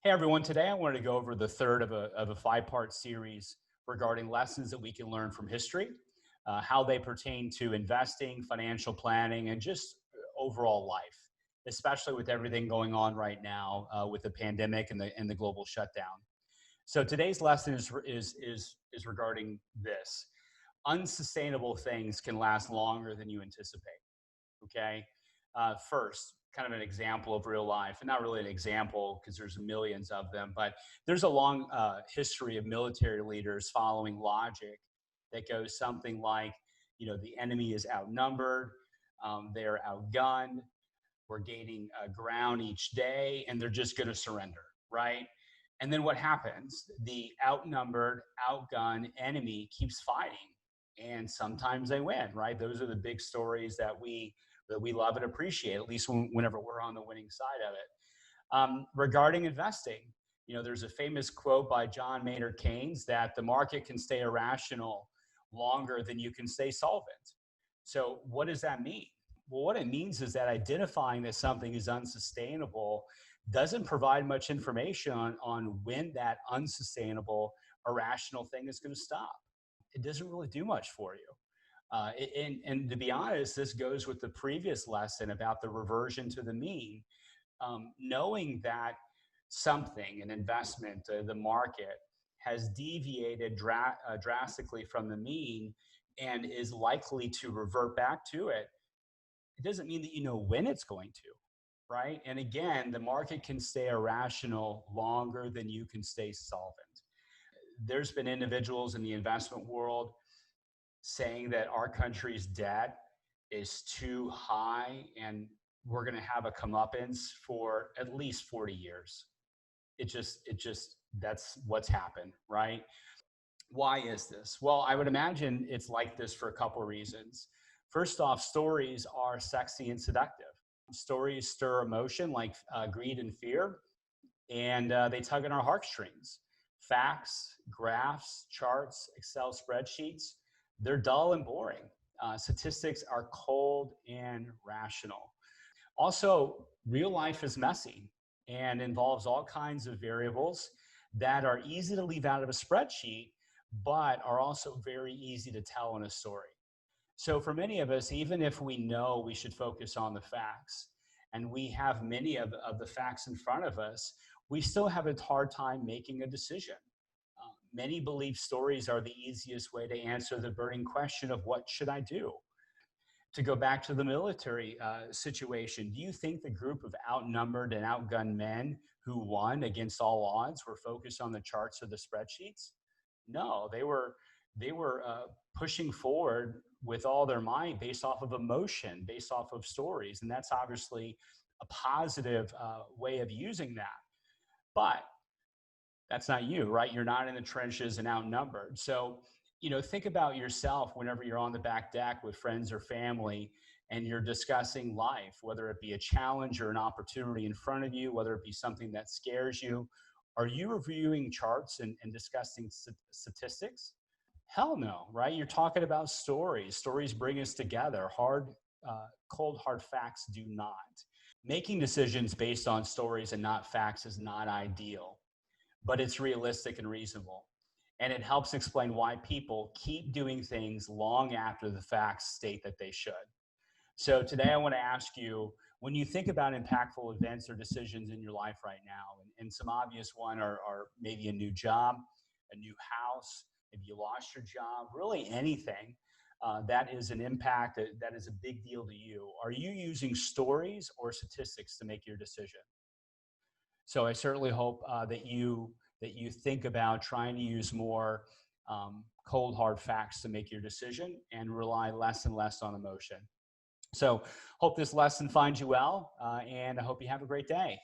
Hey everyone, today I wanted to go over the third of a five-part series regarding lessons that we can learn from history, how they pertain to investing, financial planning, and just overall life, especially with everything going on right now with the pandemic and the global shutdown. So today's lesson is regarding this. Unsustainable things can last longer than you anticipate. Okay. First, kind of an example of real life, and not really an example because there's millions of them, but there's a long history of military leaders following logic that goes something like, the enemy is outnumbered, they're outgunned, we're gaining ground each day, and they're just going to surrender, right? And then what happens? The outnumbered, outgunned enemy keeps fighting, and sometimes they win, right? Those are the big stories that we love and appreciate, at least whenever we're on the winning side of it. Regarding investing, there's a famous quote by John Maynard Keynes that the market can stay irrational longer than you can stay solvent. So, what does that mean? Well, what it means is that identifying that something is unsustainable doesn't provide much information on when that unsustainable, irrational thing is going to stop. It doesn't really do much for you. And to be honest, this goes with the previous lesson about the reversion to the mean. Knowing that something, an investment, the market, has deviated drastically from the mean and is likely to revert back to it, it doesn't mean that you know when it's going to, right? And again, the market can stay irrational longer than you can stay solvent. There's been individuals in the investment world saying that our country's debt is too high and we're going to have a comeuppance for at least 40 years. That's what's happened, right? Why is this? Well, I would imagine it's like this for a couple of reasons. First off, stories are sexy and seductive. Stories stir emotion like greed and fear, and they tug on our heartstrings. Facts, graphs, charts, Excel spreadsheets, they're dull and boring. Statistics are cold and rational. Also, real life is messy and involves all kinds of variables that are easy to leave out of a spreadsheet, but are also very easy to tell in a story. So for many of us, even if we know we should focus on the facts and we have many of the facts in front of us, we still have a hard time making a decision. Many believe stories are the easiest way to answer the burning question of what should I do? To go back to the military situation, do you think the group of outnumbered and outgunned men who won against all odds were focused on the charts or the spreadsheets? No, they were pushing forward with all their might based off of emotion, based off of stories, and that's obviously a positive way of using that. But that's not you, right? You're not in the trenches and outnumbered. So, think about yourself whenever you're on the back deck with friends or family and you're discussing life, whether it be a challenge or an opportunity in front of you, whether it be something that scares you. Are you reviewing charts and discussing statistics? Hell no, right? You're talking about stories. Stories bring us together. Cold, hard facts do not. Making decisions based on stories and not facts is not ideal, but it's realistic and reasonable. And it helps explain why people keep doing things long after the facts state that they should. So today I want to ask you, when you think about impactful events or decisions in your life right now, and some obvious one are maybe a new job, a new house, if you lost your job, really anything that is an impact that is a big deal to you. Are you using stories or statistics to make your decision? So I certainly hope that you think about trying to use more cold hard facts to make your decision and rely less and less on emotion. So hope this lesson finds you well, and I hope you have a great day.